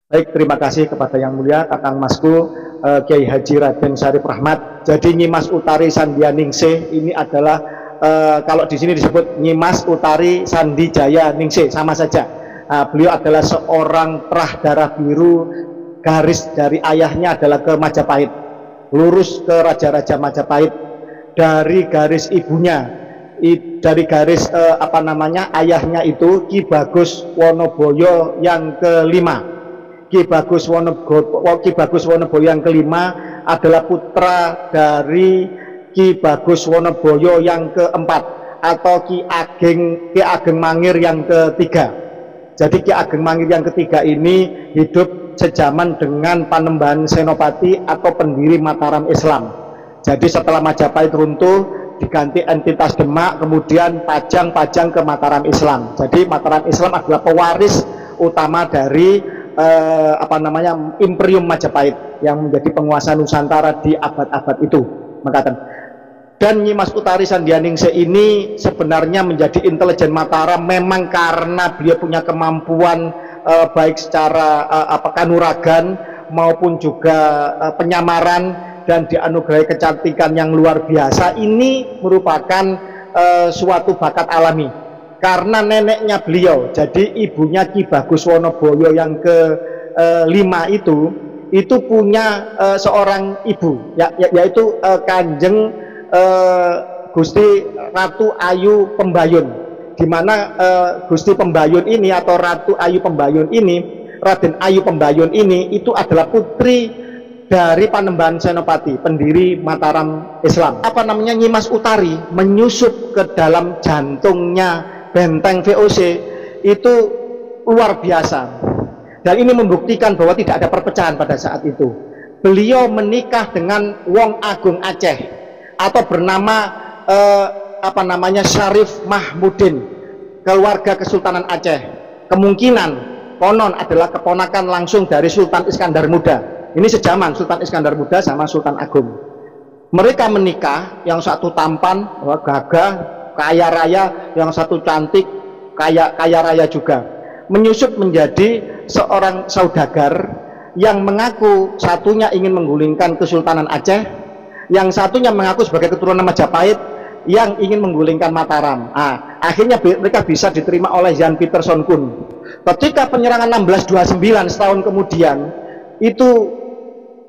Baik, terima kasih kepada Yang Mulia Kakang Masku Kiai Haji Raden Syarif Rahmat. Jadi Nyimas Utari Sandianingsih ini adalah kalau di sini disebut Nyimas Utari Sandijaya Ningsih, sama saja. Beliau adalah seorang perah darah biru, garis dari ayahnya adalah ke Majapahit, lurus ke Raja-Raja Majapahit. Dari garis ibunya, dari garis ayahnya itu Ki Bagus Wonoboyo yang kelima. Ki Bagus Wonoboyo yang kelima adalah putra dari Ki Bagus Wonoboyo yang keempat, atau Ki Ageng Mangir yang ketiga. Jadi Ki Ageng Mangir yang ketiga ini hidup sejaman dengan Panembahan Senopati atau pendiri Mataram Islam. Jadi setelah Majapahit runtuh, diganti entitas Demak, kemudian Pajang ke Mataram Islam. Jadi Mataram Islam adalah pewaris utama dari Imperium Majapahit yang menjadi penguasa Nusantara di abad-abad itu. Dan Nyimas Utari Sandianingsih ini sebenarnya menjadi intelijen Mataram memang karena beliau punya kemampuan baik secara kanuragan maupun juga penyamaran, dan dianugerahi kecantikan yang luar biasa. Ini merupakan suatu bakat alami karena neneknya beliau, jadi ibunya Ki Bagus Wonoboyo yang kelima itu punya seorang ibu, yaitu Kanjeng Gusti Ratu Ayu Pembayun, di mana Gusti Pembayun ini atau Ratu Ayu Pembayun ini, Raden Ayu Pembayun ini itu adalah putri dari Panembahan Senopati, pendiri Mataram Islam. Nyimas Utari menyusup ke dalam jantungnya benteng VOC itu luar biasa, dan ini membuktikan bahwa tidak ada perpecahan pada saat itu. Beliau menikah dengan Wong Agung Aceh atau bernama Syarif Mahmudin, keluarga Kesultanan Aceh. Kemungkinan konon adalah keponakan langsung dari Sultan Iskandar Muda. Ini sejaman Sultan Iskandar Muda sama Sultan Agung. Mereka menikah, yang satu tampan, gagah, kaya raya, yang satu cantik, kaya raya juga. Menyusup menjadi seorang saudagar yang mengaku satunya ingin menggulingkan Kesultanan Aceh, yang satunya mengaku sebagai keturunan Majapahit yang ingin menggulingkan Mataram. Akhirnya mereka bisa diterima oleh Jan Pieterszoon Koen. Ketika penyerangan 1629 setahun kemudian, itu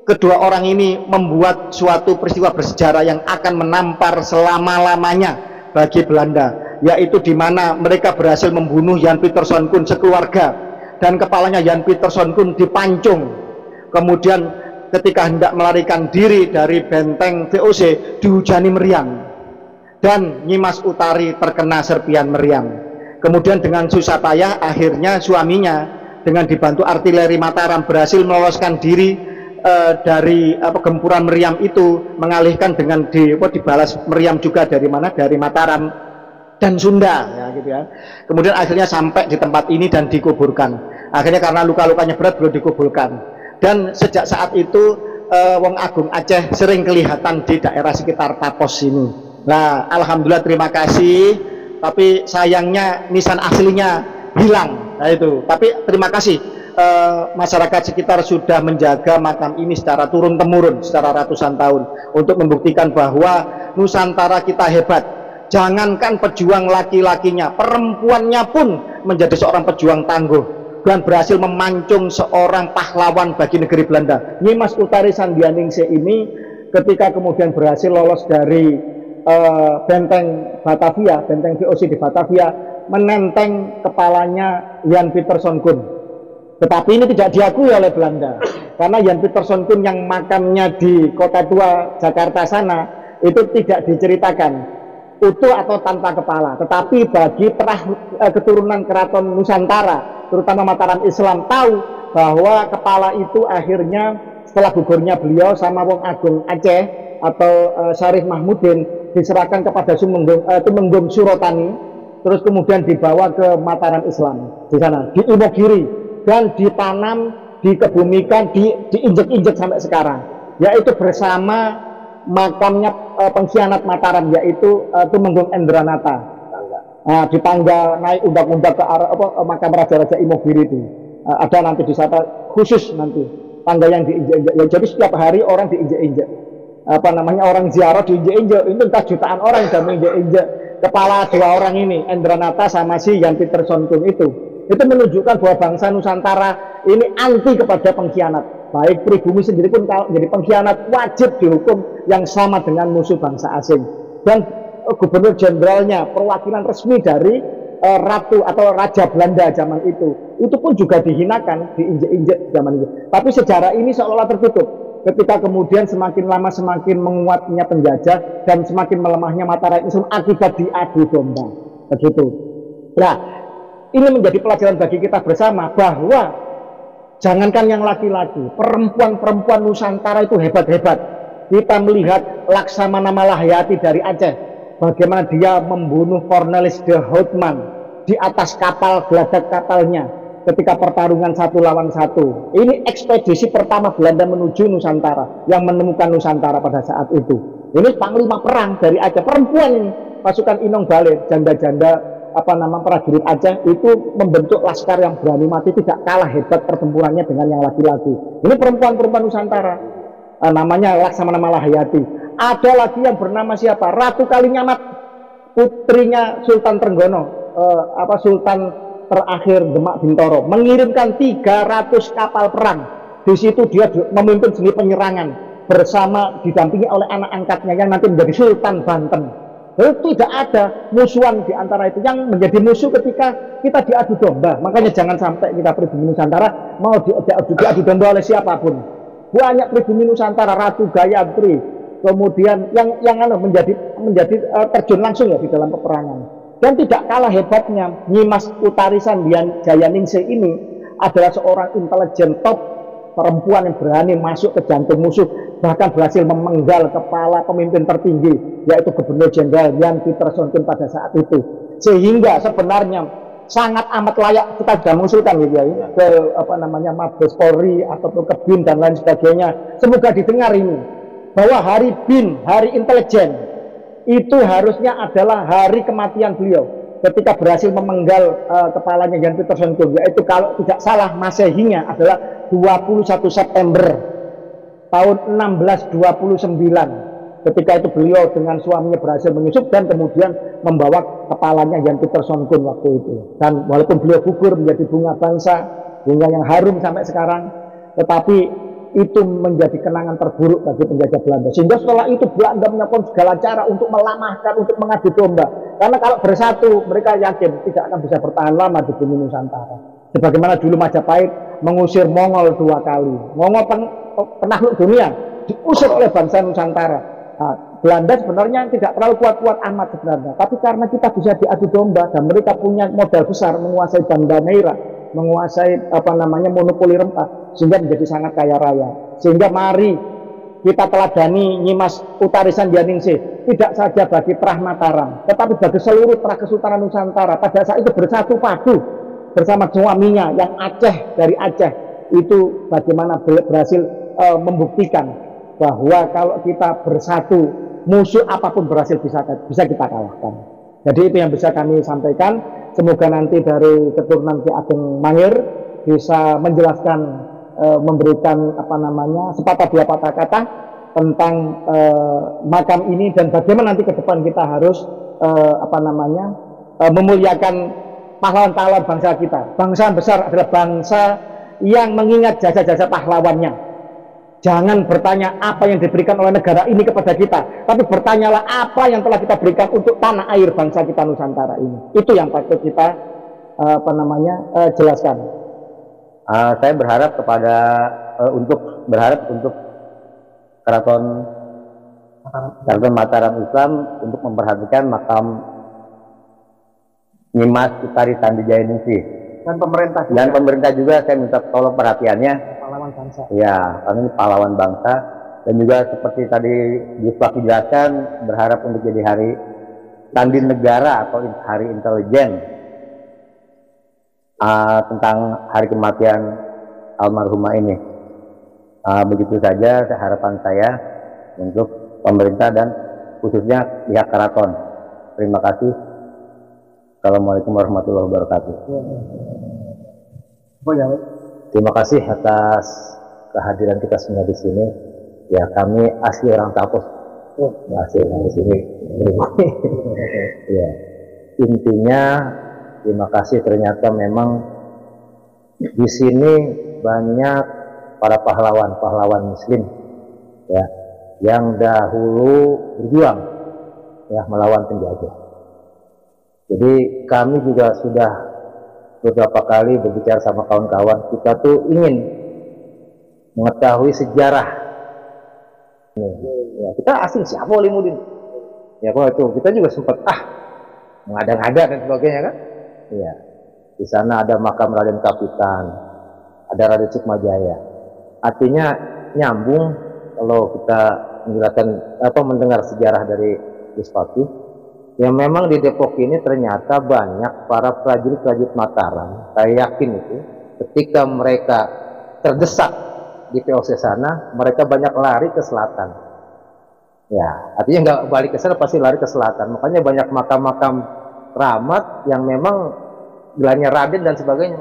kedua orang ini membuat suatu peristiwa bersejarah yang akan menampar selama-lamanya bagi Belanda, yaitu di mana mereka berhasil membunuh Jan Pieterszoon Koen sekeluarga, dan kepalanya Jan Pieterszoon Koen dipancung. Kemudian ketika hendak melarikan diri dari benteng VOC, dihujani meriam, dan Nyimas Utari terkena serpian meriam. Kemudian dengan susah payah akhirnya suaminya dengan dibantu artileri Mataram berhasil meloloskan diri dari gempuran meriam itu, mengalihkan dengan dibalas meriam juga dari mana? Dari Mataram dan Sunda, ya gitu ya. Kemudian akhirnya sampai di tempat ini dan dikuburkan. Akhirnya karena luka-lukanya berat belum dikuburkan. Dan sejak saat itu Wong Agung Aceh sering kelihatan di daerah sekitar Tapos ini. Nah, alhamdulillah, terima kasih. Tapi sayangnya nisan aslinya hilang. Nah itu. Tapi terima kasih. Masyarakat sekitar sudah menjaga makam ini secara turun-temurun, secara ratusan tahun, untuk membuktikan bahwa Nusantara kita hebat. Jangankan pejuang laki-lakinya, perempuannya pun menjadi seorang pejuang tangguh dan berhasil memancung seorang pahlawan bagi negeri Belanda. Nyimas Utari Sandianingsih ini ketika kemudian berhasil lolos dari benteng Batavia, benteng VOC di Batavia, menenteng kepalanya Jan Pieterszoon Koen. Tetapi ini tidak diakui oleh Belanda, karena Jan Pieterszoon Koen yang makamnya di Kota Tua Jakarta sana itu tidak diceritakan utuh atau tanpa kepala. Tetapi bagi keturunan keraton Nusantara, terutama Mataram Islam, tahu bahwa kepala itu akhirnya setelah gugurnya beliau sama Wong Agung Aceh atau Syarif Mahmudin diserahkan kepada Tumenggung Surotani, terus kemudian dibawa ke Mataram Islam di sana, di Imogiri, dan ditanam, dikebumikan, diinjek-injek sampai sekarang, yaitu bersama makamnya pengkhianat Mataram, yaitu Tumenggung Endranata. Nah, di tangga naik undak-undak ke arah makam Raja-Raja Imogiri itu. ada nanti di sana khusus nanti tangga yang diinjak-injak. Ya, jadi setiap hari orang diinjak-injak. Apa namanya, orang ziarah diinjak-injak. Itu entah jutaan orang yang menginjak-injak kepala dua orang ini, Endranata sama si Jan Pieterszoon Koen itu. Itu menunjukkan bahwa bangsa Nusantara ini anti kepada pengkhianat. Baik pribumi sendiri pun kalau menjadi pengkhianat wajib dihukum yang sama dengan musuh bangsa asing. Dan gubernur jenderalnya, perwakilan resmi dari ratu atau raja Belanda zaman itu pun juga dihinakan, diinjek-injek zaman itu. Tapi sejarah ini seolah-olah tertutup ketika kemudian semakin lama semakin menguatnya penjajah dan semakin melemahnya mata rakyat Islam akibat diadu domba, begitu. Nah, ini menjadi pelajaran bagi kita bersama bahwa jangankan yang laki-laki, perempuan-perempuan Nusantara itu hebat-hebat. Kita melihat Laksamana Malahayati dari Aceh, bagaimana dia membunuh Cornelis de Houtman di atas kapal, geladak kapalnya ketika pertarungan 1 lawan 1. Ini ekspedisi pertama Belanda menuju Nusantara, yang menemukan Nusantara pada saat itu. Ini panglima perang dari Aceh, perempuan ini, pasukan Inong Bale, janda-janda prajurit Aceh itu membentuk laskar yang berani mati, tidak kalah hebat pertempurannya dengan yang laki-laki. Ini perempuan-perempuan Nusantara, namanya Laksamana Malahayati. Ada lagi yang bernama siapa? Ratu Kalinyamat, putrinya Sultan Trenggono, Sultan terakhir Demak Bintoro, mengirimkan 300 kapal perang. Di situ dia memimpin sendiri penyerangan bersama didampingi oleh anak angkatnya yang nanti menjadi Sultan Banten. Tidak ada musuhan di antara itu. Yang menjadi musuh ketika kita diadu domba. Makanya jangan sampai kita pribumi Nusantara mau diadu domba oleh siapapun. Banyak pribumi Nusantara, Ratu Gayatri, kemudian yang menjadi terjun langsung ya di dalam peperangan. Dan tidak kalah hebatnya, Nyimas Utarisan Jayaningsih ini adalah seorang intelijen top, perempuan yang berani masuk ke jantung musuh, bahkan berhasil memenggal kepala pemimpin tertinggi, yaitu Gubernur Jenderal Jan Pieterszoon Koen pada saat itu. Sehingga sebenarnya sangat amat layak kita sudah mengusulkan gitu ya, ke Mabes Polri ataupun ke BIN dan lain sebagainya. Semoga didengar ini bahwa hari BIN, hari intelijen itu harusnya adalah hari kematian beliau ketika berhasil memenggal kepalanya Jan Pieterszoon Koen, yaitu kalau tidak salah Masehinya adalah 21 September tahun 1629. Ketika itu beliau dengan suaminya berhasil menyusup dan kemudian membawa kepalanya Jan Pieterszoon Koen waktu itu. Dan walaupun beliau gugur menjadi bunga bangsa, bunga yang harum sampai sekarang, tetapi itu menjadi kenangan terburuk bagi penjajah Belanda. Sehingga setelah itu Belanda melakukan segala cara untuk melamahkan, untuk mengadu domba. Karena kalau bersatu, mereka yakin tidak akan bisa bertahan lama di bumi Nusantara. Sebagaimana dulu Majapahit mengusir Mongol 2 kali. Mongol penakluk dunia, diusir oleh bangsa Nusantara. Nah, Belanda sebenarnya tidak terlalu kuat-kuat amat sebenarnya. Tapi karena kita bisa diadu domba dan mereka punya modal besar, menguasai Banda Neira, menguasai monopoli rempah, sehingga menjadi sangat kaya raya. Sehingga mari kita teladani Nyimas Utarisan Jayaningsih, tidak saja bagi Trah Mataram, tetapi bagi seluruh Trah Kesultanan Nusantara. Pada saat itu bersatu padu bersama suaminya yang Aceh, dari Aceh itu bagaimana berhasil membuktikan bahwa kalau kita bersatu, musuh apapun berhasil bisa kita kalahkan. Jadi itu yang bisa kami sampaikan. Semoga nanti dari keturunan Ki Ageng Mangir bisa menjelaskan, memberikan sepatah dua patah kata tentang makam ini dan bagaimana nanti ke depan kita harus memuliakan pahlawan-pahlawan bangsa kita. Bangsa besar adalah bangsa yang mengingat jasa-jasa pahlawannya. Jangan bertanya apa yang diberikan oleh negara ini kepada kita, tapi bertanyalah apa yang telah kita berikan untuk tanah air bangsa kita Nusantara ini. Itu yang patut kita jelaskan. Saya berharap untuk Keraton Mataram Islam untuk memperhatikan makam Nyimas Utarisan Jayaningsih. Dan pemerintah juga saya minta tolong perhatiannya. Pahlawan bangsa. Ya, karena ini pahlawan bangsa, dan juga seperti tadi Gus jelaskan, berharap untuk jadi hari Sandi Negara atau hari intelijen tentang hari kematian almarhumah ini. Begitu saja harapan saya untuk pemerintah dan khususnya pihak keraton. Terima kasih. Assalamualaikum warahmatullahi wabarakatuh. Oh ya. Terima kasih atas kehadiran kita semua di sini. Ya, kami asli orang Tapos. Asli orang di sini. Ya, intinya terima kasih, ternyata memang di sini banyak para pahlawan Muslim ya yang dahulu berjuang ya melawan penjajah. Jadi kami juga sudah beberapa kali berbicara sama kawan-kawan, kita tuh ingin mengetahui sejarah. Ya, kita asing siapa Olimuddin? Ya kalau itu kita juga sempat mengada-ngada dan sebagainya kan? Iya. Di sana ada makam Raden Kapitan, ada Raden Sukmajaya. Artinya nyambung kalau kita menjelaskan mendengar sejarah dari Gus Fakih. Yang memang di Depok ini ternyata banyak para prajurit Mataram. Saya yakin itu ketika mereka terdesak di POC sana, mereka banyak lari ke selatan. Ya, artinya nggak balik ke sana, pasti lari ke selatan. Makanya banyak makam-makam keramat yang memang gelarnya Raden dan sebagainya.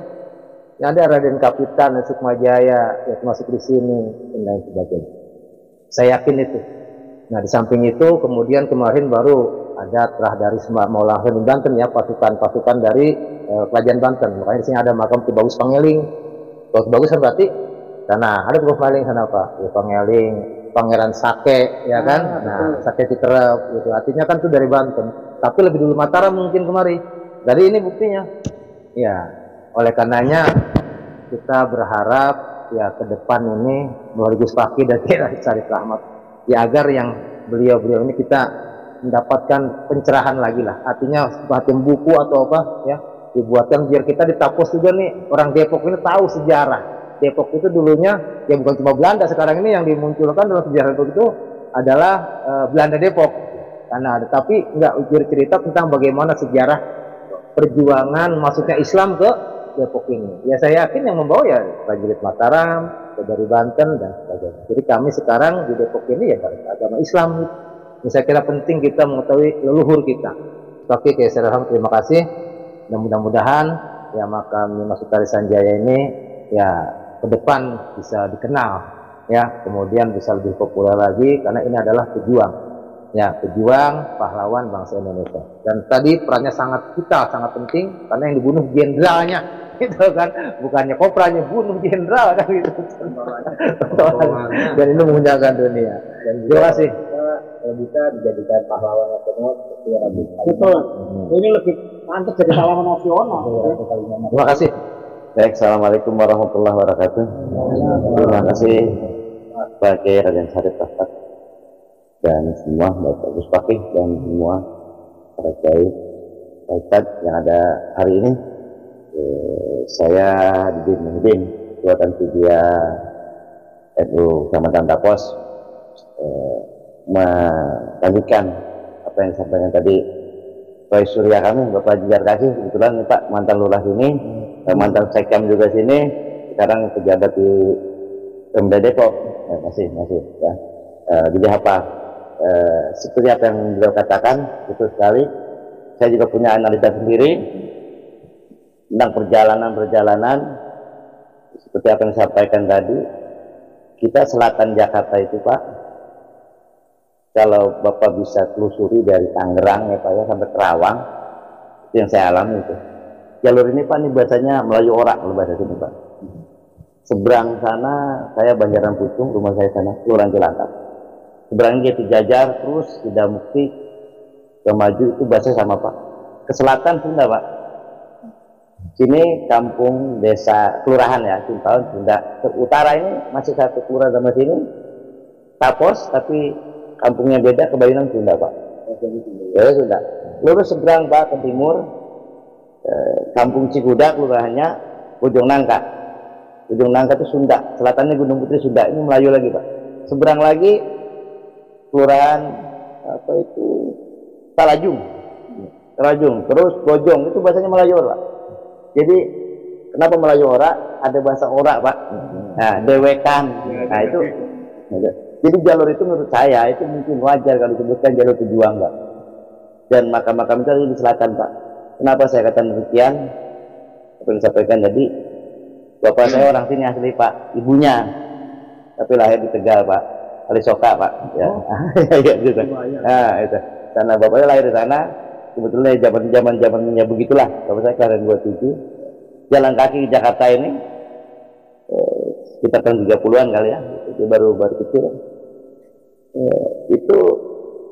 Yang ada Raden Kapitan, Sukmajaya, ya termasuk di sini dan lain sebagainya. Saya yakin itu. Nah, di samping itu kemudian kemarin baru ada terah dari Maulana Hasanuddin Banten ya, pasukan dari Kerajaan Banten. Makanya di sini ada makam Ki Bagus Pangeling. Bagus Bagus kan berarti karena ada Bagus Pangeling sana apa? Ya, Pangeling, Pangeran Sake ya kan. Nah, Sake Citerep gitu. Artinya kan itu dari Banten. Tapi lebih dulu Mataram mungkin kemari. Dari ini buktinya. Ya, oleh karenanya kita berharap ya ke depan ini melalui Gus Fakih dan Kiai Syarif Rahmat ya agar yang beliau ini kita mendapatkan pencerahan lagi lah, artinya semacam buku atau apa ya dibuatkan biar kita di Tapos juga nih orang Depok ini tahu sejarah. Depok itu dulunya ya bukan cuma Belanda, sekarang ini yang dimunculkan dalam sejarah Depok itu adalah Belanda Depok karena ada, tapi nggak cerita tentang bagaimana sejarah perjuangan masuknya Islam ke Depok ini. Ya saya yakin yang membawa ya prajurit Mataram dari Banten dan sebagainya. Jadi kami sekarang di Depok ini ya beragama Islam. Ini saya kira penting kita mengetahui leluhur kita. Oke, saya rasa terima kasih. Dan mudah-mudahan ya makam Nyai Sutari Sanjaya ini ya ke depan bisa dikenal ya, kemudian bisa lebih populer lagi karena ini adalah pejuang. Ya, pejuang pahlawan bangsa Indonesia. Dan tadi perannya sangat vital, sangat penting karena yang dibunuh jenderalnya. Gitu kan, bukannya kopranya, bunuh jenderal kan gitu. Dan itu mengundangkan dunia. Dan terima kasih. Bisa dijadikan pahlawan nasional seperti Rabi. Betul. Ini lebih pantas jadi pahlawan nasional. Terima kasih. Baik, assalamualaikum warahmatullahi wabarakatuh. Terima kasih sebagai Raden Syarif Rahmat dan semua Bapak Gus Fakih dan semua para kiai Ustadz yang ada hari ini. Saya Didin Muhyiddin, Ketua Tanfidia NU Kecamatan Tapos, melanjutkan apa yang disampaikan tadi Roy Surya kami, Bapak Jigar Kasih, kebetulan nih Pak mantan lurah sini, mantan sekam juga sini, sekarang pejabat di Pemda Depok. Masih ya. Jadi apa? Seperti apa yang beliau katakan, betul sekali. Saya juga punya analisa sendiri tentang perjalanan seperti apa yang disampaikan tadi. Kita selatan Jakarta itu Pak, kalau Bapak bisa telusuri dari Tangerang ya Pak ya sampai Kerawang, itu yang saya alami itu. Jalur ini Pak ini bahasanya Melayu Orak kalau bahasa sini Pak. Seberang sana saya Banjaran Pucung, rumah saya sana Kelurahan Cilangkap. Seberang Jati Jajar terus tidak Mukti ke maju itu bahasa sama Pak. Ke selatan Sunda Pak. Sini kampung desa kelurahan ya, Cimpaun Sunda. Ke utara ini masih satu kelurahan sama sini Tapos, tapi kampungnya beda, Kebayunan Sunda Pak. Ya Sunda. Lurus seberang Pak ke timur, kampung Cikuda kelurahannya Bojong Nangka. Bojong Nangka itu Sunda, selatannya Gunung Putri Sunda. Ini Melayu lagi Pak. Seberang lagi kelurahan apa itu Talajung, terus Bojong itu bahasanya Melayu Pak. Jadi kenapa Melayu Ora? Ada bahasa Ora Pak. Nah, dewekan. Nah itu. Jadi jalur itu menurut saya itu mungkin wajar kalau disebutkan jalur pejuang Pak. Dan makam-makam itu ada di selatan Pak. Kenapa saya katakan demikian? Apa yang disampaikan tadi, Bapak saya orang sini asli Pak, ibunya tapi lahir di Tegal Pak, Kalisoka Pak. Ya, ya gitu. Nah itu, sana bapaknya lahir di sana. Sebetulnya zamannya begitulah. Bapak saya kelahiran 27, jalan kaki ke Jakarta ini kita tahun 30-an kali ya, itu baru kecil. Itu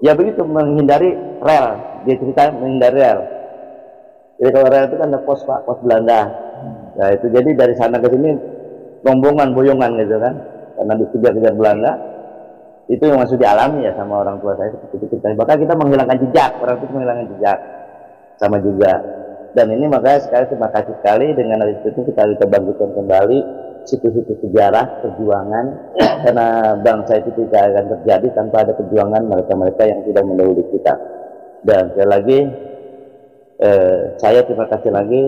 ya begitu, menghindari rel. Dia cerita menghindari rel. Jadi kalau rel itu kan ada pos Pak, pos Belanda. Nah itu jadi dari sana ke sini rombongan boyongan gitu kan, karena dikejar-kejar Belanda. Itu yang masih dialami ya sama orang tua saya seperti itu. Bahkan kita menghilangkan jejak, orang itu menghilangkan jejak sama juga. Dan ini makanya sekali terima kasih sekali dengan hari itu kita bangkitkan kembali situs-situs sejarah perjuangan, karena bangsa itu tidak akan terjadi tanpa ada perjuangan mereka-mereka yang sudah mendahului kita. Dan sekali lagi saya terima kasih lagi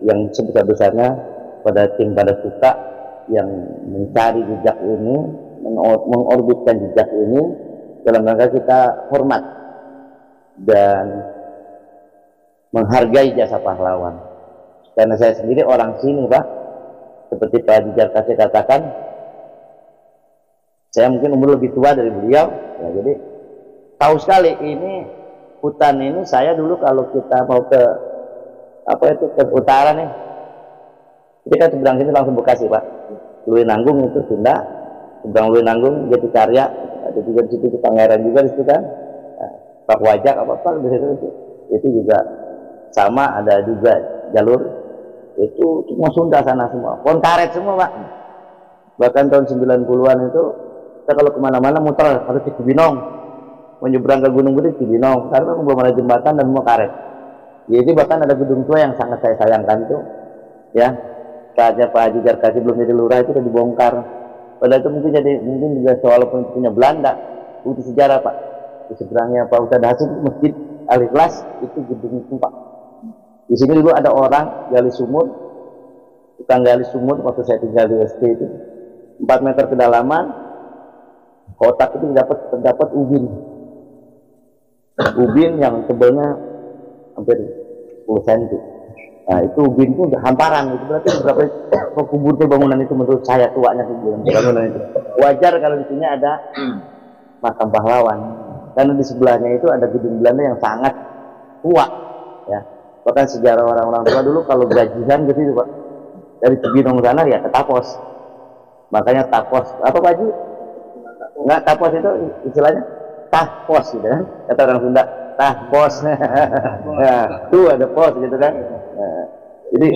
yang sebesar-besarnya pada tim pada suka yang mencari jejak ini, mengorbitkan jejak ini dalam rangka kita hormat dan menghargai jasa pahlawan. Karena saya sendiri orang sini Pak, seperti Pak Jijar Kasih katakan, saya mungkin umur lebih tua dari beliau ya, jadi tahu sekali ini hutan ini. Saya dulu kalau kita mau ke ke utara nih, kita seberang sini langsung Bekasi Pak, Luwinanggung itu Sunda, seberang Luwinanggung Jatikarya, ada juga di situ Pangeran juga di situ kan, Pak Wajak apa di situ itu juga sama, ada juga jalur itu semua Sunda sana semua, pohon karet semua Pak. Bahkan tahun 90-an itu kita kalau kemana-mana muter harus ke Cibinong, menyeberang ke Gunung Gede Cibinong, karena belum ada jembatan dan semua karet. Jadi bahkan ada gedung tua yang sangat saya sayangkan itu ya, saatnya Pak Haji Jarkasi belum jadi lurah itu sudah dibongkar. Padahal itu mungkin juga walaupun punya Belanda, itu sejarah Pak. Di seberangnya Pak Ustadz Hasim Masjid Al-Ikhlas itu gedung itu Pak. Di sini dulu ada orang gali sumur, tukang gali sumur waktu saya tinggal di SD itu 4 meter kedalaman, kotak itu terdapat ubin yang tebalnya hampir 10 cm. Nah itu ubin itu hamparan, itu berarti berapa kubur bangunan itu menurut saya tuanya bangunan itu. Wajar kalau di sini ada makam pahlawan, karena di sebelahnya itu ada gedung Belanda yang sangat tua ya. Bahkan sejarah orang-orang tua dulu kalau gajian gitu Pak, dari Cibinong sana ya ke Tapos, makanya Tapos apa Pak Haji? Enggak, Tapos itu istilahnya Tahpos gitu kan, kata orang Sunda Tahpos. Ya, tuh ada pos gitu kan. Nah, jadi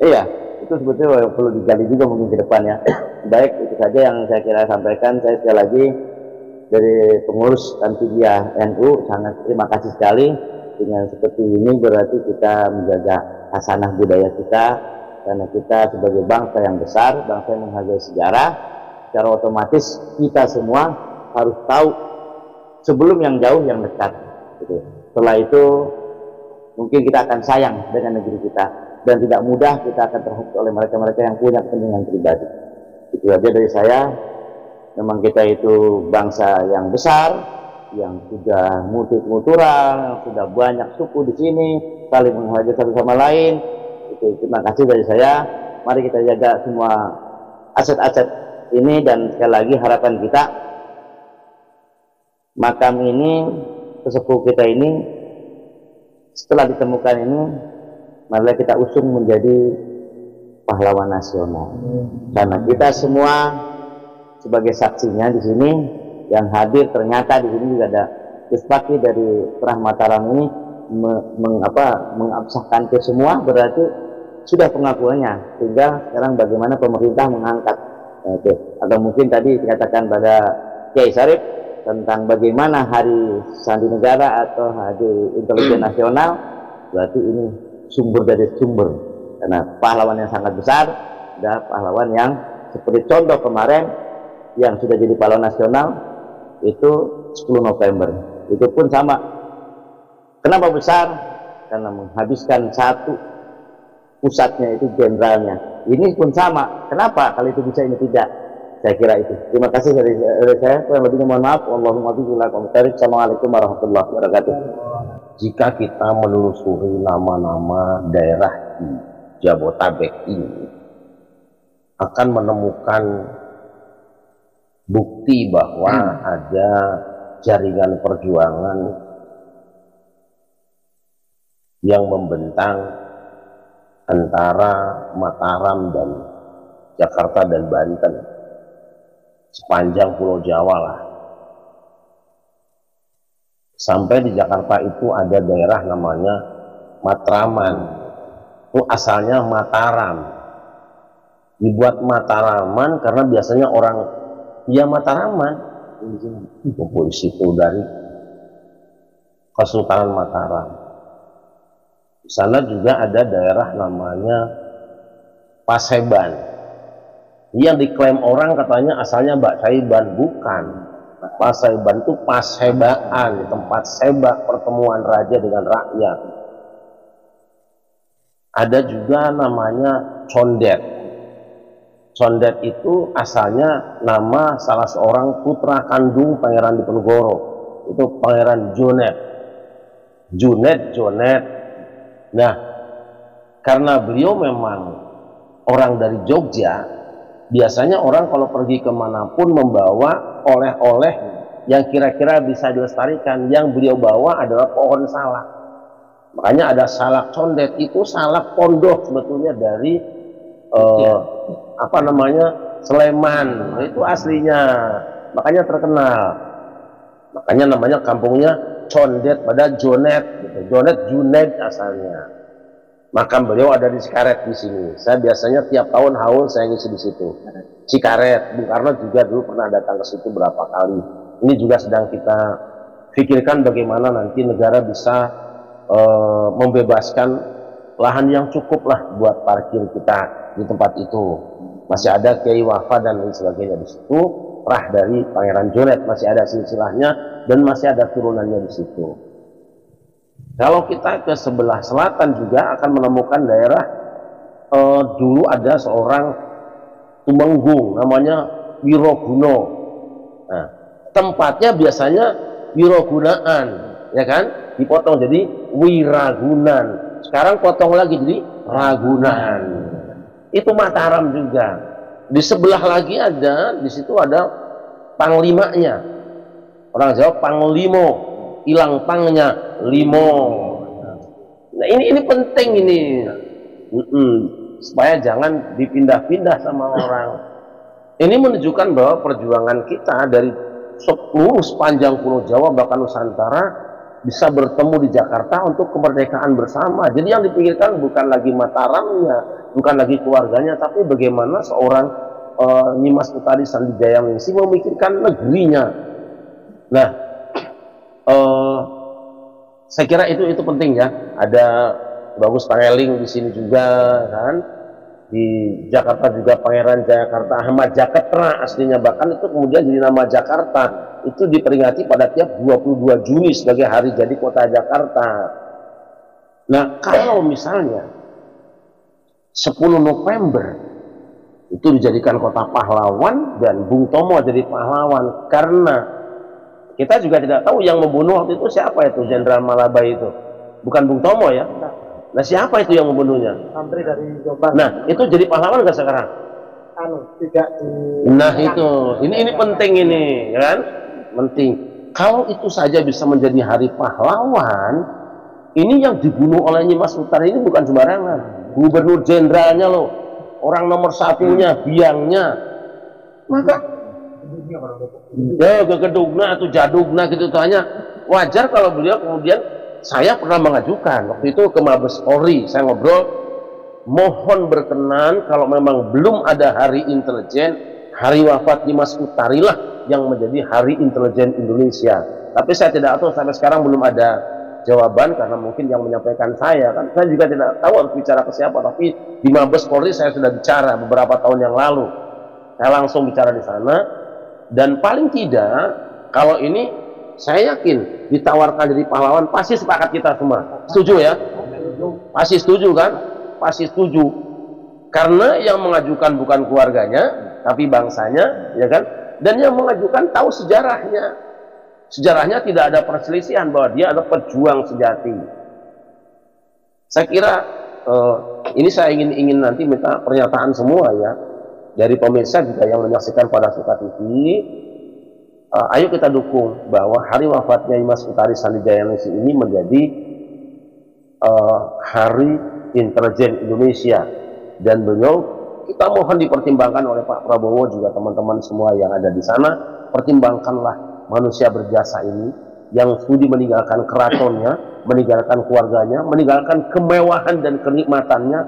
iya itu sebetulnya perlu digali juga mungkin ke depan ya. Baik, itu saja yang saya kira sampaikan. Saya sekali lagi dari pengurus Tanfidia NU sangat terima kasih sekali. Dengan seperti ini berarti kita menjaga hasanah budaya kita, karena kita sebagai bangsa yang besar, bangsa yang menghargai sejarah, secara otomatis kita semua harus tahu sebelum yang jauh yang dekat gitu. Setelah itu mungkin kita akan sayang dengan negeri kita, dan tidak mudah kita akan terhasut oleh mereka-mereka yang punya kepentingan pribadi. Itu aja dari saya. Memang kita itu bangsa yang besar, yang sudah multikultural, yang sudah banyak suku di sini, saling menghargai satu sama lain. Itu terima kasih dari saya. Mari kita jaga semua aset-aset ini, dan sekali lagi harapan kita makam ini, sesepuh kita ini setelah ditemukan ini, marilah kita usung menjadi pahlawan nasional. Karena kita semua sebagai saksinya di sini yang hadir, ternyata di sini juga ada Gus Paki dari Terah Mataram ini mengabsahkan ke semua, berarti sudah pengakuannya. Sehingga sekarang bagaimana pemerintah mengangkat atau mungkin tadi dikatakan pada Kiai Sarif tentang bagaimana hari Sandi Negara atau hari intelijen nasional, berarti ini sumber dari sumber, karena pahlawan yang sangat besar, ada pahlawan yang seperti contoh kemarin yang sudah jadi pahlawan nasional itu 10 November, itu pun sama. Kenapa besar? Karena menghabiskan satu pusatnya, itu jenderalnya. Ini pun sama. Kenapa? Kalau itu bisa, ini tidak. Saya kira itu. Terima kasih dari saya. Kurang lebihnya mohon maaf. Allahumma billahi. Assalamualaikum warahmatullahi wabarakatuh. Jika kita menelusuri nama-nama daerah di Jabotabek ini, akan menemukan bukti bahwa ada jaringan perjuangan yang membentang antara Mataram dan Jakarta dan Banten sepanjang Pulau Jawa lah. Sampai di Jakarta itu ada daerah namanya Matraman, itu asalnya Mataram, dibuat Mataraman karena biasanya orang ya Mataraman kumpul situ dari Kesultanan Mataram. Di sana juga ada daerah namanya Paseban, yang diklaim orang katanya asalnya Mbak Saiban, bukan. Paseban itu Pasebaan, tempat sebak pertemuan raja dengan rakyat. Ada juga namanya Condet. Condet itu asalnya nama salah seorang putra kandung Pangeran Diponegoro, itu Pangeran Jonet. Jonet. Nah, karena beliau memang orang dari Jogja, biasanya orang kalau pergi kemanapun membawa oleh-oleh yang kira-kira bisa dilestarikan. Yang beliau bawa adalah pohon salak. Makanya ada salak Condet, itu salak pondok sebetulnya dari apa namanya, Sleman. Itu aslinya, makanya terkenal. Makanya namanya kampungnya Condet pada Jonet, gitu. Jonet Junaid asalnya. Makam beliau ada di Cikaret di sini. Saya biasanya tiap tahun haul saya ngisi di situ. Cikaret, Bung Karno juga dulu pernah datang ke situ berapa kali. Ini juga sedang kita pikirkan bagaimana nanti negara bisa membebaskan lahan yang cukup lah buat parkir kita di tempat itu. Masih ada Kiai Wafa dan lain sebagainya di situ. Rah dari Pangeran Jonet masih ada silsilahnya dan masih ada turunannya di situ. Kalau kita ke sebelah selatan juga akan menemukan daerah dulu ada seorang Tumenggung namanya Wiroguno. Nah, tempatnya biasanya Wirogunaan, ya kan? Dipotong jadi Wiragunan. Sekarang potong lagi jadi Ragunan. Itu Mataram juga. Di sebelah lagi ada, di situ ada panglimanya. Orang Jawa panglimo, hilang pangnya limo. Nah ini penting ini, supaya jangan dipindah-pindah sama orang. Ini menunjukkan bahwa perjuangan kita dari seluruh sepanjang Pulau Jawa bahkan Nusantara bisa bertemu di Jakarta untuk kemerdekaan bersama. Jadi yang dipikirkan bukan lagi Mataramnya, bukan lagi keluarganya, tapi bagaimana seorang Nyimas Utari Sandwijayamningsih memikirkan negerinya. Nah, saya kira itu penting ya. Ada Bagus Pangeling di sini juga kan. Di Jakarta juga Pangeran Jayakarta Ahmad Jaketra aslinya, bahkan itu kemudian jadi nama Jakarta. Itu diperingati pada tiap 22 Juni sebagai hari jadi kota Jakarta. Nah, kalau misalnya 10 November itu dijadikan kota pahlawan dan Bung Tomo jadi pahlawan, karena kita juga tidak tahu yang membunuh waktu itu siapa. Itu Jenderal Malabai itu bukan Bung Tomo ya. Nah, siapa itu yang membunuhnya? Santri dari Jombang. Nah, itu jadi pahlawan nggak sekarang? Tidak di... Nah, itu ini penting ini, ya kan? Penting. Kalau itu saja bisa menjadi hari pahlawan, ini yang dibunuh oleh Nyimas Utari ini bukan sembarangan. Gubernur jenderalnya loh, orang nomor satunya, biangnya. Maka ya gegedugna atau jadugna gitu tanya. Wajar kalau beliau kemudian, saya pernah mengajukan waktu itu ke Mabes Polri, saya ngobrol, mohon berkenan kalau memang belum ada hari intelijen, hari wafat Nyimas Utari lah yang menjadi hari intelijen Indonesia. Tapi saya tidak tahu, sampai sekarang belum ada jawaban, karena mungkin yang menyampaikan saya kan, saya juga tidak tahu harus bicara ke siapa. Tapi di Mabes Polri saya sudah bicara beberapa tahun yang lalu, saya langsung bicara di sana. Dan paling tidak, kalau ini saya yakin ditawarkan jadi pahlawan, pasti sepakat kita semua. Setuju ya? Pasti setuju kan? Pasti setuju. Karena yang mengajukan bukan keluarganya, tapi bangsanya, ya kan? Dan yang mengajukan tahu sejarahnya. Sejarahnya tidak ada perselisihan bahwa dia adalah pejuang sejati. Saya kira ini saya ingin nanti minta pernyataan semua ya. dari pemirsa juga yang menyaksikan pada Suka TV, ayo kita dukung bahwa hari wafatnya Mas Utari Sandijayaningsih ini menjadi Hari Intelijen Indonesia, dan beliau kita mohon dipertimbangkan oleh Pak Prabowo juga teman-teman semua yang ada di sana. Pertimbangkanlah manusia berjasa ini yang sudi meninggalkan keratonnya, meninggalkan keluarganya, meninggalkan kemewahan dan kenikmatannya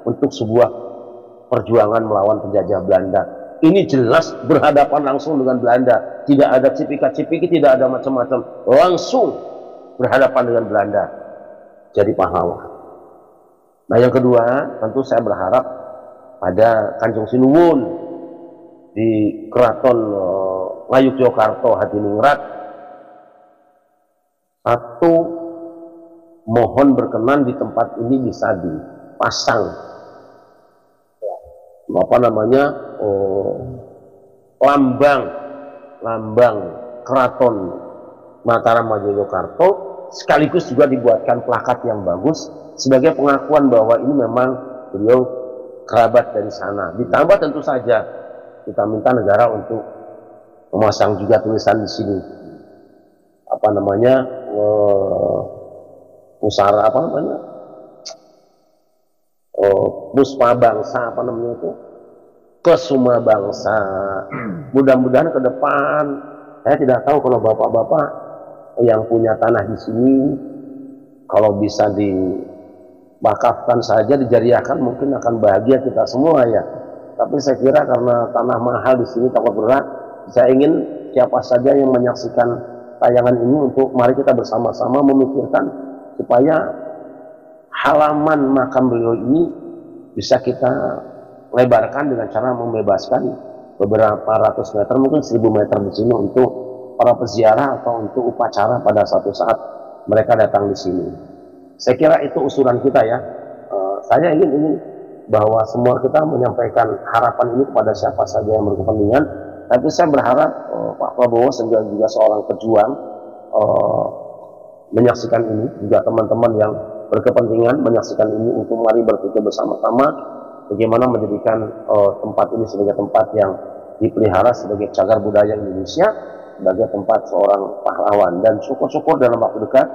untuk sebuah perjuangan melawan penjajah Belanda. Ini jelas berhadapan langsung dengan Belanda, tidak ada cipika-cipiki, tidak ada macam-macam, langsung berhadapan dengan Belanda, jadi pahlawan. Nah, yang kedua, tentu saya berharap pada Kanjeng Sinuwun di Keraton Ngayogyakarta Hadiningrat, satu, mohon berkenan di tempat ini bisa dipasang apa namanya, lambang Keraton Mataram Ngayogyakarta, sekaligus juga dibuatkan plakat yang bagus sebagai pengakuan bahwa ini memang beliau kerabat dari sana. Ditambah tentu saja kita minta negara untuk memasang juga tulisan di sini apa namanya, pusara apa namanya, puspa bangsa, apa namanya itu, kesuma bangsa. Mudah-mudahan ke depan, saya tidak tahu kalau bapak-bapak yang punya tanah di sini, kalau bisa diwakafkan saja, dijariahkan, mungkin akan bahagia kita semua ya. Tapi saya kira karena tanah mahal di sini takut berat, saya ingin siapa saja yang menyaksikan tayangan ini untuk mari kita bersama-sama memikirkan supaya halaman makam beliau ini bisa kita lebarkan dengan cara membebaskan beberapa ratus meter, mungkin 1000 meter di sini untuk para peziarah atau untuk upacara pada suatu saat mereka datang di sini. Saya kira itu usulan kita ya. Saya ingin bahwa semua kita menyampaikan harapan ini kepada siapa saja yang berkepentingan, tapi saya berharap Pak Prabowo sebagai juga seorang pejuang menyaksikan ini, juga teman-teman yang berkepentingan menyaksikan ini, untuk mari berpikir bersama-sama bagaimana menjadikan tempat ini sebagai tempat yang dipelihara sebagai cagar budaya Indonesia, sebagai tempat seorang pahlawan. Dan syukur-syukur dalam waktu dekat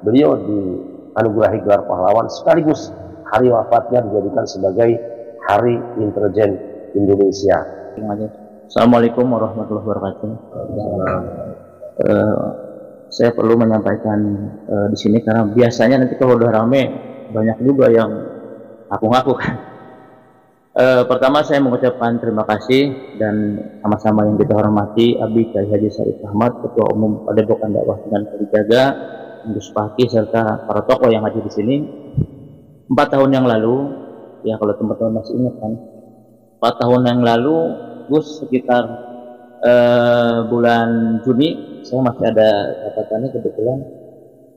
beliau dianugerahi gelar pahlawan, sekaligus hari wafatnya dijadikan sebagai Hari Intelijen Indonesia. Assalamualaikum warahmatullahi wabarakatuh. Saya perlu menyampaikan di sini karena biasanya nanti kalau udah rame banyak juga yang ngaku-ngaku kan. Pertama saya mengucapkan terima kasih dan sama-sama yang kita hormati Abi Kiai Haji Syarif Ahmad, Ketua Umum Padepokan Dakwah dan Kalijaga, Gus Paki, serta para tokoh yang hadir di sini. 4 tahun yang lalu, ya kalau teman-teman masih ingat kan, 4 tahun yang lalu Gus, sekitar bulan Juni, saya masih ada catatannya kebetulan.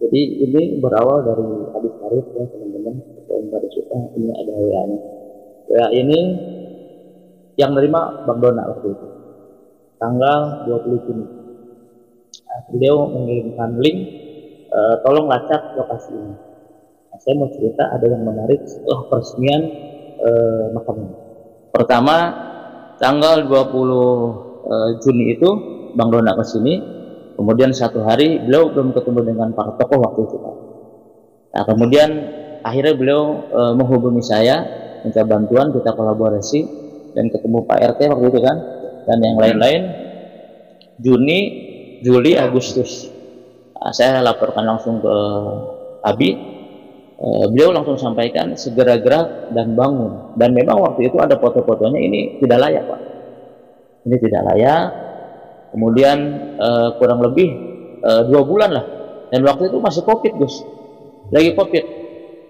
Jadi ini berawal dari Abi Syarif ya teman-teman, Ketua Umum Padepokan, ini ada WA-nya. WA ini yang menerima Bang Dona waktu itu, tanggal 20 Juni. Beliau mengirimkan link, tolong lacak lokasi ini. Nah, saya mau cerita ada yang menarik setelah peresmian makam ini. Pertama, tanggal 20 Juni itu Bang Dona ke sini, kemudian 1 hari beliau belum ketemu dengan para tokoh waktu itu. Nah, kemudian akhirnya beliau menghubungi saya, minta bantuan, kita kolaborasi dan ketemu Pak RT waktu itu kan, dan yang lain-lain. Juni, Juli, Agustus, saya laporkan langsung ke Abi. Beliau langsung sampaikan segera gerak dan bangun. Dan memang waktu itu ada foto-fotonya, ini tidak layak Pak, ini tidak layak. Kemudian kurang lebih 2 bulan lah, dan waktu itu masih COVID Gus, lagi COVID.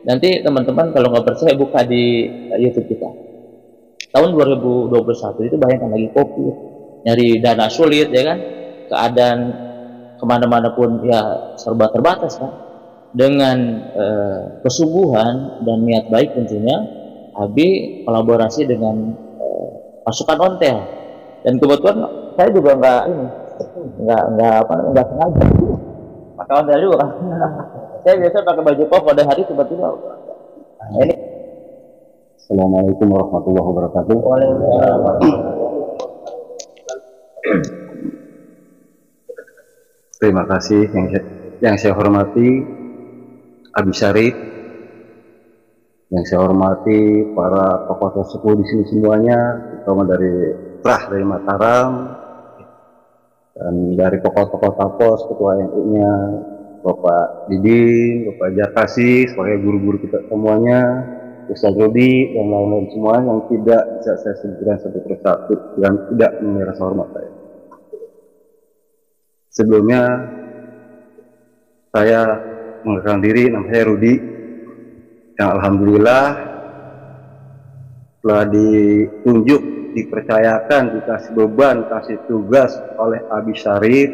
Nanti teman-teman kalau nggak percaya buka di YouTube kita. Tahun 2021 itu bayangkan lagi COVID, nyari dana sulit ya kan, keadaan kemana-mana pun ya serba terbatas kan. Dengan kesungguhan dan niat baik tentunya, Abi kolaborasi dengan pasukan ontel, dan kebetulan saya juga nggak sengaja pakai ontel juga kan. Saya biasa pakai baju koko, pada hari tiba-tiba ini Assalamualaikum warahmatullahi wabarakatuh. Terima kasih yang saya hormati Abi Syarif, yang saya hormati para tokoh sepuh di sini semuanya, terutama dari Mataram dan dari tokoh-tokoh Tapos, ketua NU-nya Bapak Didin, Bapak Jakasi, sebagai guru-guru kita semuanya, Ustaz Rudi dan lain-lain semua yang tidak bisa saya sebutkan satu persatu dan tidak memiliki rasa hormat saya. Sebelumnya saya mengenalkan diri, nama saya Rudi, yang alhamdulillah telah ditunjuk, dipercayakan, dikasih beban, kasih tugas oleh Abi Syarif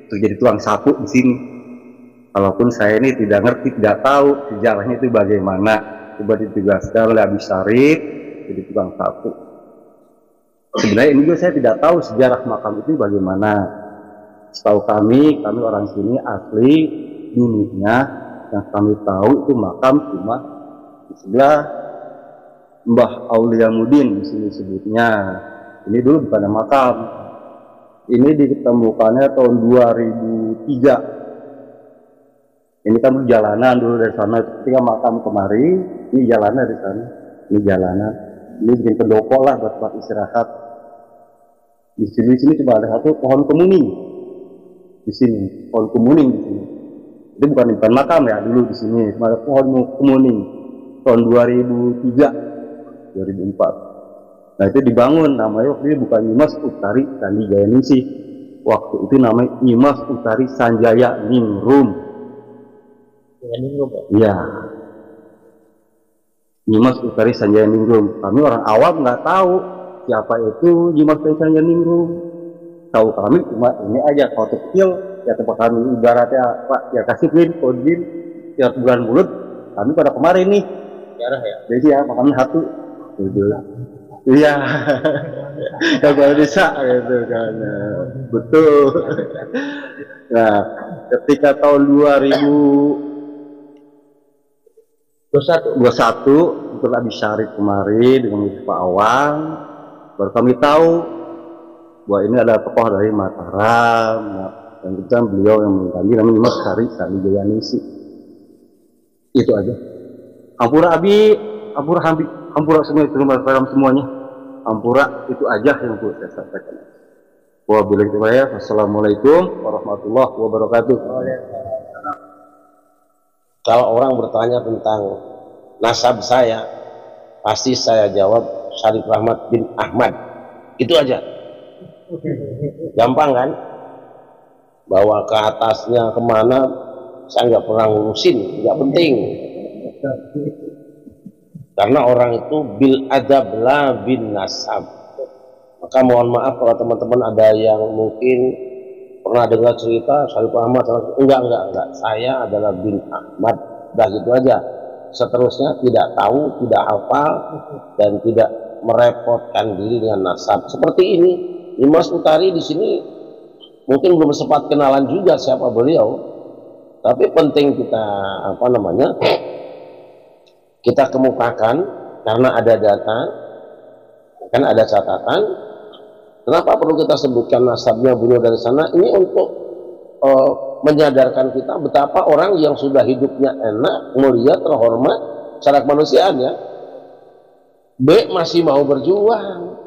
untuk jadi tukang sapu di sini. Walaupun saya ini tidak ngerti, tidak tahu sejarahnya itu bagaimana, coba ditugaskan oleh Abi Syarif jadi tukang sapu. Sebenarnya ini juga saya tidak tahu sejarah makam itu bagaimana. Setahu kami orang sini asli dulunya, yang kami tahu itu makam cuma di sebelah Mbah Aulia Mudin di sini sebutnya. Ini dulu bukan makam. Ini ditemukannya tahun 2003. Ini kan jalanan dulu dari sana. Ketika makam kemari, ini jalanan dari sana. Ini jalanan. Ini bikin pendopo lah buat istirahat. Di sini cuma ada satu pohon kemuning. Di sini pohon kemuning di sini. Itu bukan makam ya dulu di sini. Cuma ada pohon kemuning tahun 2003, 2004. Nah itu dibangun, namanya waktu itu bukan Nyimas Utari Candi Jaya Ningsih. Waktu itu namanya Nyimas Utari Sanjaya Ningrum. Iya. Nyimas Utari Sanjaya Ningrum. Kami orang awam nggak tahu siapa itu Nyimas Utari Sanjaya Ningrum. Tahu kami cuma ini aja, kalau kecil ya tempat kami ibaratnya Pak ya kasih kodin tiap bulan mulut kami pada kemarin nih jarah ya, jadi ya makan satu gitu. Iya ya kalau desa gitu kan, betul. Nah ketika tahun 2021 untuk Abi Syarif kemarin dengan Pak Awang, baru kami tahu bahwa ini adalah tokoh dari Mataram, dan kebetulan beliau yang mengganti namanya Mas Hari Candi Jaya Ningsih. Itu aja. Ampura Abi, ampura semua itu Mataram semuanya. Ampura itu aja yang perlu saya sampaikan. Wabillahi taufiq. Wassalamualaikum warahmatullahi wabarakatuh. Kalau orang bertanya tentang nasab saya, pasti saya jawab Syarif Rahmat bin Ahmad. Itu aja. Gampang kan? Bawa ke atasnya kemana saya nggak pernah ngurusin, nggak penting. Karena orang itu bil adab la bin nasab. Maka mohon maaf kalau teman-teman ada yang mungkin pernah dengar cerita Syarif Ahmad, enggak. Saya adalah bin Ahmad, dah gitu aja. Seterusnya tidak tahu, tidak hafal, dan tidak merepotkan diri dengan nasab. Seperti ini. Nyimas Utari di sini mungkin belum sempat kenalan juga siapa beliau, tapi penting kita kita kemukakan karena ada data, kan ada catatan. Kenapa perlu kita sebutkan nasabnya beliau dari sana? Ini untuk menyadarkan kita betapa orang yang sudah hidupnya enak, mulia, terhormat secara kemanusiaan ya, masih mau berjuang.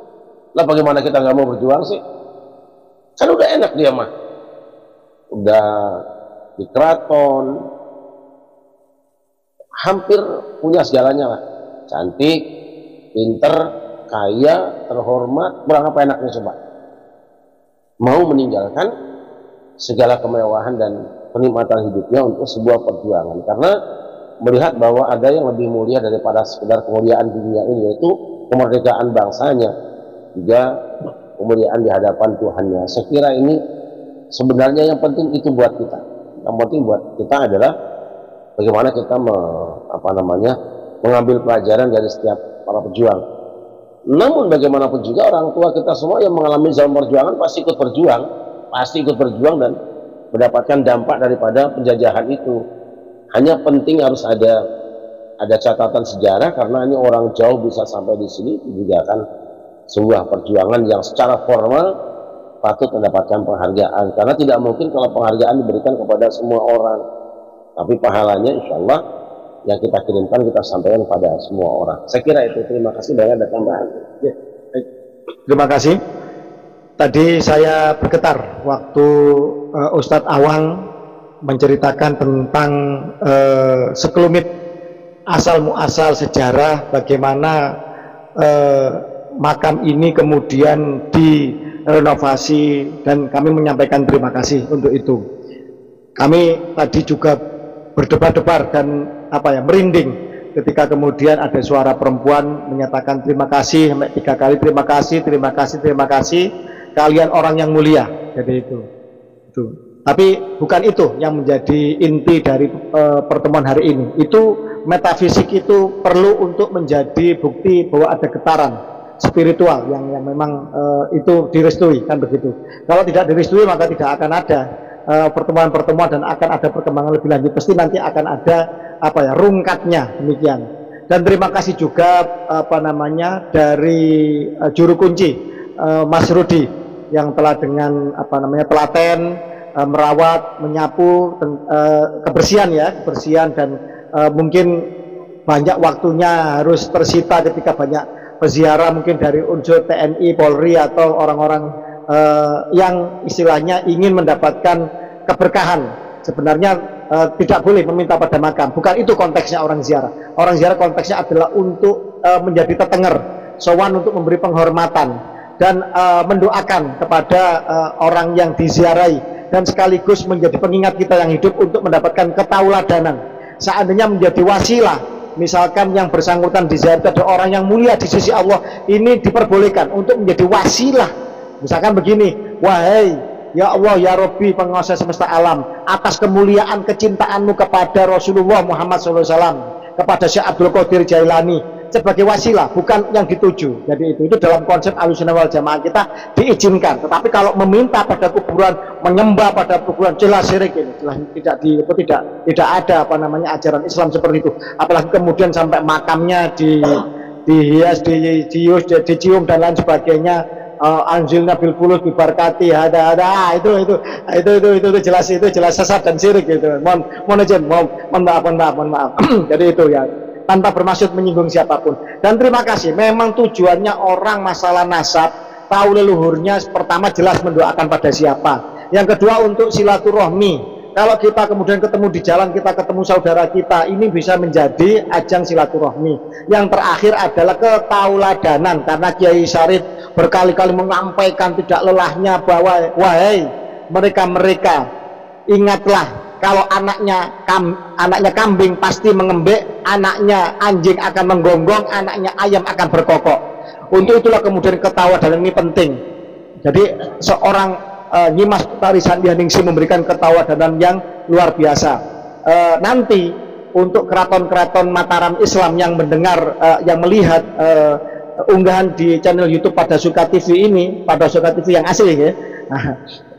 Lah bagaimana kita nggak mau berjuang sih? Kan udah enak dia mah, udah di keraton, hampir punya segalanya lah, cantik, pinter, kaya, terhormat, kurang apa enaknya coba? Mau meninggalkan segala kemewahan dan kenikmatan hidupnya untuk sebuah perjuangan, karena melihat bahwa ada yang lebih mulia daripada sekedar kemuliaan dunia ini, yaitu kemerdekaan bangsanya, juga kemuliaan di hadapan Tuhannya. Saya kira ini sebenarnya yang penting itu buat kita. Yang penting buat kita adalah bagaimana kita mengambil pelajaran dari setiap para pejuang. Namun bagaimanapun juga orang tua kita semua yang mengalami zaman perjuangan pasti ikut berjuang dan mendapatkan dampak daripada penjajahan itu. Hanya penting harus ada ada catatan sejarah karena ini orang jauh bisa sampai di sini, itu juga kan sebuah perjuangan yang secara formal patut mendapatkan penghargaan, karena tidak mungkin kalau penghargaan diberikan kepada semua orang, tapi pahalanya insya Allah yang kita kirimkan kita sampaikan kepada semua orang. Saya kira itu. Terima kasih. Banyak ada tambahan. Ya, baik. Terima kasih. Tadi saya bergetar waktu Ustadz Awang menceritakan tentang sekelumit asal muasal sejarah bagaimana makam ini kemudian direnovasi, dan kami menyampaikan terima kasih untuk itu. Kami tadi juga berdebar-debar dan merinding ketika kemudian ada suara perempuan menyatakan terima kasih sampai 3 kali, terima kasih, terima kasih, terima kasih, kalian orang yang mulia. Jadi itu. Tapi bukan itu yang menjadi inti dari pertemuan hari ini. Itu metafisik itu perlu untuk menjadi bukti bahwa ada getaran spiritual yang memang itu direstui, kan begitu. Kalau tidak direstui maka tidak akan ada pertemuan-pertemuan dan akan ada perkembangan lebih lanjut. Pasti nanti akan ada rungkatnya, demikian. Dan terima kasih juga dari juru kunci Mas Rudi yang telah dengan telaten merawat, menyapu kebersihan dan mungkin banyak waktunya harus tersita ketika banyak peziarah mungkin dari unsur TNI, Polri atau orang-orang yang istilahnya ingin mendapatkan keberkahan. Sebenarnya tidak boleh meminta pada makam, bukan itu konteksnya orang ziarah. Orang ziarah konteksnya adalah untuk menjadi tetenger, sowan untuk memberi penghormatan dan mendoakan kepada orang yang diziarahi, dan sekaligus menjadi pengingat kita yang hidup untuk mendapatkan ketauladanan. Seandainya menjadi wasilah, misalkan yang bersangkutan diziarah ada orang yang mulia di sisi Allah, ini diperbolehkan untuk menjadi wasilah. Misalkan begini, wahai ya Allah ya Rabbi penguasa semesta alam, atas kemuliaan kecintaanmu kepada Rasulullah Muhammad SAW, kepada Syekh Abdul Qadir Jailani, sebagai wasilah, bukan yang dituju. Jadi itu dalam konsep Ahlussunnah wal Jamaah kita diizinkan. Tetapi kalau meminta pada kuburan, menyembah pada kuburan, jelas syirik ini, jelas tidak ada ajaran Islam seperti itu. Apalagi kemudian sampai makamnya dihias, dicium dan lain sebagainya. Anjilna bil fulus bibarkati ada itu jelas sesat dan syirik gitu. Mohon maaf. Jadi itu ya, tanpa bermaksud menyinggung siapapun. Dan terima kasih, memang tujuannya orang masalah nasab, tahu leluhurnya, pertama jelas mendoakan pada siapa, yang kedua untuk silaturahmi. Kalau kita kemudian ketemu di jalan, kita ketemu saudara kita, ini bisa menjadi ajang silaturahmi. Yang terakhir adalah ketauladanan, karena Kiai Syarif berkali-kali menyampaikan tidak lelahnya bahwa wahai mereka, ingatlah, kalau anaknya kambing pasti mengembek, anaknya anjing akan menggonggong, anaknya ayam akan berkokok. Untuk itulah kemudian ketauladanan ini penting. Jadi seorang Nyimas Utari Sandianingsi memberikan ketauladanan yang luar biasa. Nanti untuk keraton-keraton Mataram Islam yang mendengar, yang melihat unggahan di channel YouTube Pada Suka TV ini, Pada Suka TV yang asli ya,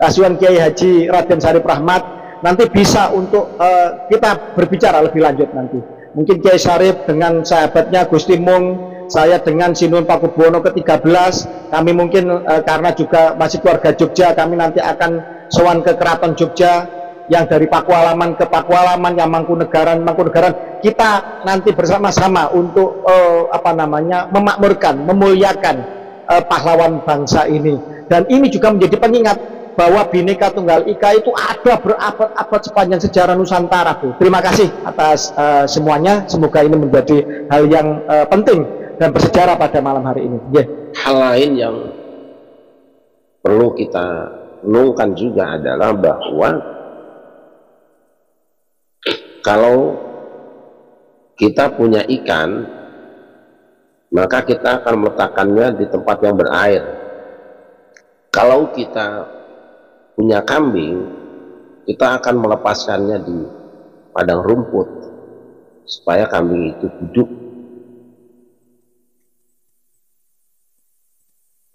asuhan Kiai Haji Raden Syarif Rahmat, nanti bisa untuk kita berbicara lebih lanjut nanti. Mungkin Kiai Syarif dengan sahabatnya Gusti Mung, saya dengan Sinun Pakubuwono ke-13, kami mungkin karena juga masih keluarga Jogja, kami nanti akan sowan ke Keraton Jogja, yang dari Pakualaman ke Pakualaman, yang Mangkunegaran, kita nanti bersama-sama untuk memakmurkan, memuliakan pahlawan bangsa ini. Dan ini juga menjadi pengingat bahwa Bhinneka Tunggal Ika itu ada berabad-abad sepanjang sejarah Nusantara, Bu. Terima kasih atas semuanya. Semoga ini menjadi hal yang penting dan bersejarah pada malam hari ini. Yeah. Hal lain yang perlu kita renungkan juga adalah bahwa kalau kita punya ikan, maka kita akan meletakkannya di tempat yang berair. Kalau kita punya kambing, kita akan melepaskannya di padang rumput supaya kambing itu hidup.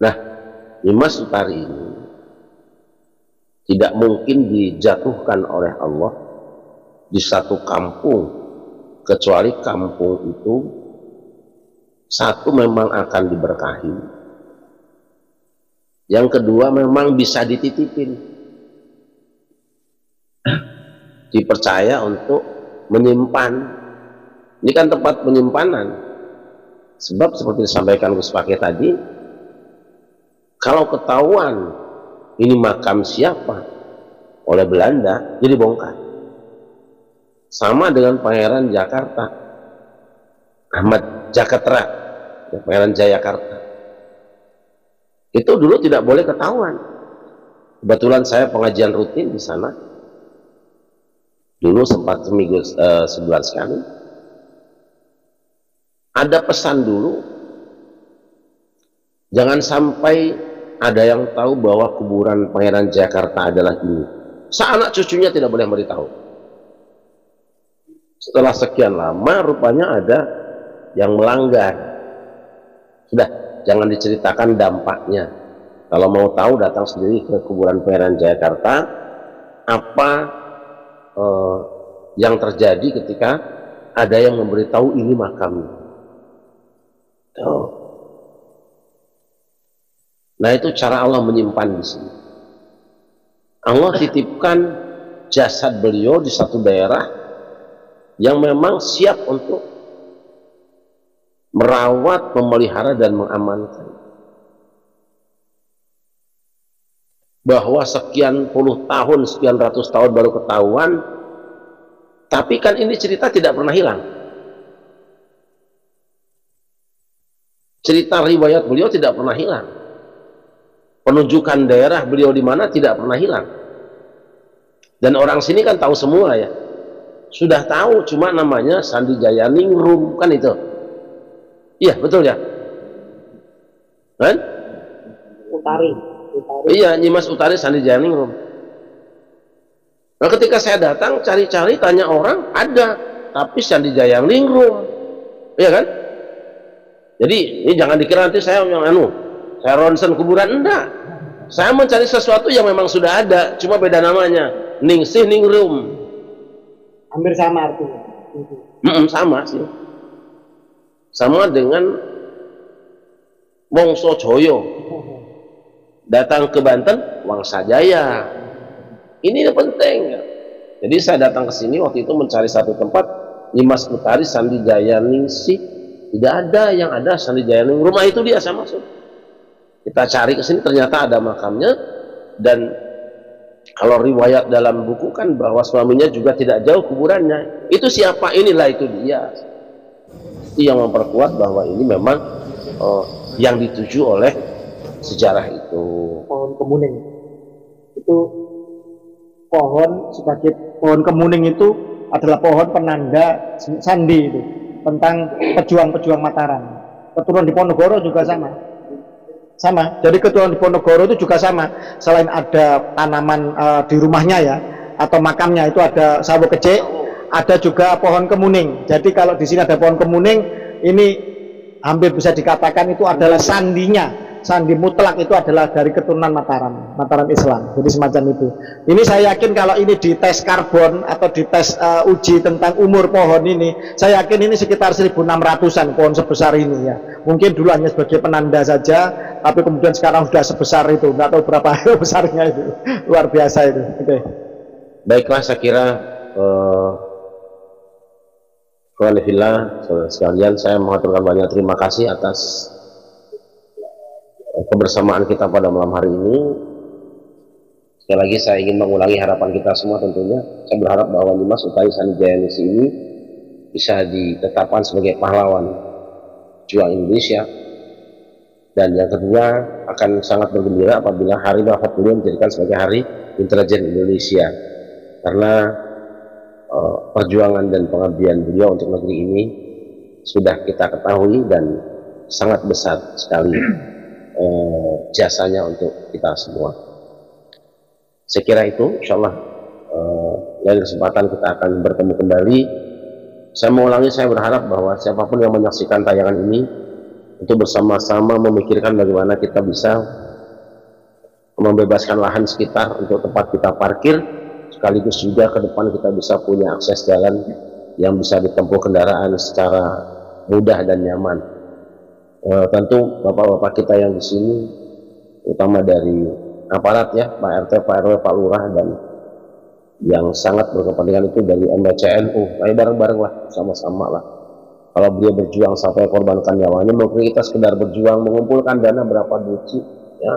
Nah, Nyimas Utari ini tidak mungkin dijatuhkan oleh Allah di satu kampung kecuali kampung itu satu memang akan diberkahi, yang kedua memang bisa dititipin, dipercaya untuk menyimpan. Ini kan tempat penyimpanan, sebab seperti disampaikan Gus Fakih tadi, kalau ketahuan ini makam siapa oleh Belanda, jadi bongkar. Sama dengan Pangeran Jakarta, Ahmad Jakarta, Pangeran Jayakarta, itu dulu tidak boleh ketahuan. Kebetulan saya pengajian rutin di sana, dulu sempat seminggu sebulan sekali. Ada pesan dulu, jangan sampai ada yang tahu bahwa kuburan Pangeran Jayakarta adalah ini. Seanak cucunya tidak boleh memberitahu. Setelah sekian lama rupanya ada yang melanggar. Sudah, jangan diceritakan dampaknya. Kalau mau tahu datang sendiri ke kuburan Pangeran Jayakarta, apa yang terjadi ketika ada yang memberitahu ini makamnya. Nah, itu cara Allah menyimpan di sini. Allah titipkan jasad beliau di satu daerah yang memang siap untuk merawat, memelihara, dan mengamankan. Bahwa sekian puluh tahun, sekian ratus tahun baru ketahuan, tapi kan ini cerita tidak pernah hilang. Cerita riwayat beliau tidak pernah hilang. Penunjukan daerah beliau di mana tidak pernah hilang. Dan orang sini kan tahu semua ya. Sudah tahu, cuma namanya Sandi Jaya Ningrum, kan itu. Iya, betul ya? Kan? Utari. Iya, Nyimas Utari Sandi Jaya Ningrum. Nah, ketika saya datang cari-cari tanya orang, ada, tapi Sandi Jaya Ningrum. Iya kan? Jadi, ini jangan dikira nanti saya yang saya ronsen kuburan, enggak. Saya mencari sesuatu yang memang sudah ada, cuma beda namanya. Ningsih Ningrum. Hampir sama artinya. Sama sih. Sama dengan Wongso Joyo datang ke Banten, Wangsa Jaya. Ini penting ya. Jadi saya datang ke sini waktu itu mencari satu tempat, Nyimas Utari Sandi Jaya Ningsih, tidak ada, yang ada Sandi Jaya Ningrum. Rumah itu dia saya masuk. Kita cari ke sini ternyata ada makamnya, dan kalau riwayat dalam buku kan bahwa suaminya juga tidak jauh kuburannya. Itu siapa? Inilah itu dia. Itu yang memperkuat bahwa ini memang yang dituju oleh sejarah itu. Pohon kemuning itu, pohon sebagai pohon kemuning itu adalah pohon penanda sandi itu tentang pejuang-pejuang Mataram. Keturunan Diponegoro juga sama. Jadi keturunan Diponegoro itu juga sama. Selain ada tanaman di rumahnya ya, atau makamnya itu ada sawo kecik, ada juga pohon kemuning. Jadi kalau di sini ada pohon kemuning, ini hampir bisa dikatakan itu adalah sandinya. Sandi mutlak itu adalah dari keturunan Mataram Islam. Jadi semacam itu. Ini saya yakin kalau ini di tes karbon atau di tes uji tentang umur pohon ini, saya yakin ini sekitar 1600-an pohon sebesar ini ya. Mungkin dulu hanya sebagai penanda saja, tapi kemudian sekarang sudah sebesar itu. Nggak tahu berapa besarnya itu. Luar biasa itu. Oke. Baiklah, saya kira saudara sekalian, saya mengaturkan banyak terima kasih atas kebersamaan kita pada malam hari ini. Sekali lagi saya ingin mengulangi harapan kita semua tentunya. Saya berharap bahwa Nyimas Utari Sandi Jaya Ningsih ini bisa ditetapkan sebagai pahlawan juang Indonesia. Dan yang kedua, akan sangat bergembira apabila hari wafat beliau dijadikan sebagai hari intelijen Indonesia. Karena perjuangan dan pengabdian beliau untuk negeri ini sudah kita ketahui dan sangat besar sekali jasanya untuk kita semua. Saya kira itu, insya Allah lain kesempatan kita akan bertemu kembali. Saya mengulangi, saya berharap bahwa siapapun yang menyaksikan tayangan ini untuk bersama-sama memikirkan bagaimana kita bisa membebaskan lahan sekitar untuk tempat kita parkir, sekaligus juga ke depan kita bisa punya akses jalan yang bisa ditempuh kendaraan secara mudah dan nyaman. Tentu bapak-bapak kita yang di sini, utama dari aparat ya, Pak RT, Pak RW, Pak Lurah, dan yang sangat berkepentingan itu dari MBCNU. Ayo bareng-bareng lah, sama-sama lah. Kalau beliau berjuang sampai korbankan nyawanya, mungkin kita sekedar berjuang mengumpulkan dana berapa duit sih, ya,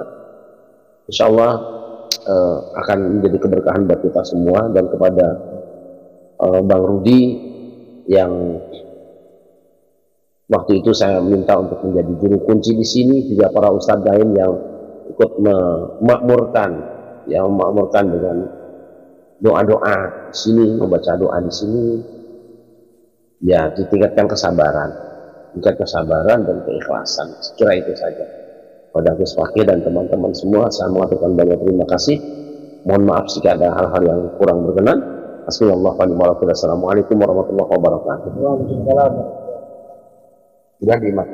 insya Allah akan menjadi keberkahan buat kita semua. Dan kepada Bang Rudi yang waktu itu saya minta untuk menjadi juru kunci di sini, juga para ustadz lain yang ikut memakmurkan, yang memakmurkan dengan doa-doa di sini, membaca doa di sini, ya ditingkatkan kesabaran, dan keikhlasan. Sekira itu saja. Pada Gus Fakih dan teman-teman semua, saya mengaturkan banyak terima kasih. Mohon maaf jika ada hal-hal yang kurang berkenan. Assalamualaikum warahmatullahi wabarakatuh. Sudah dimat.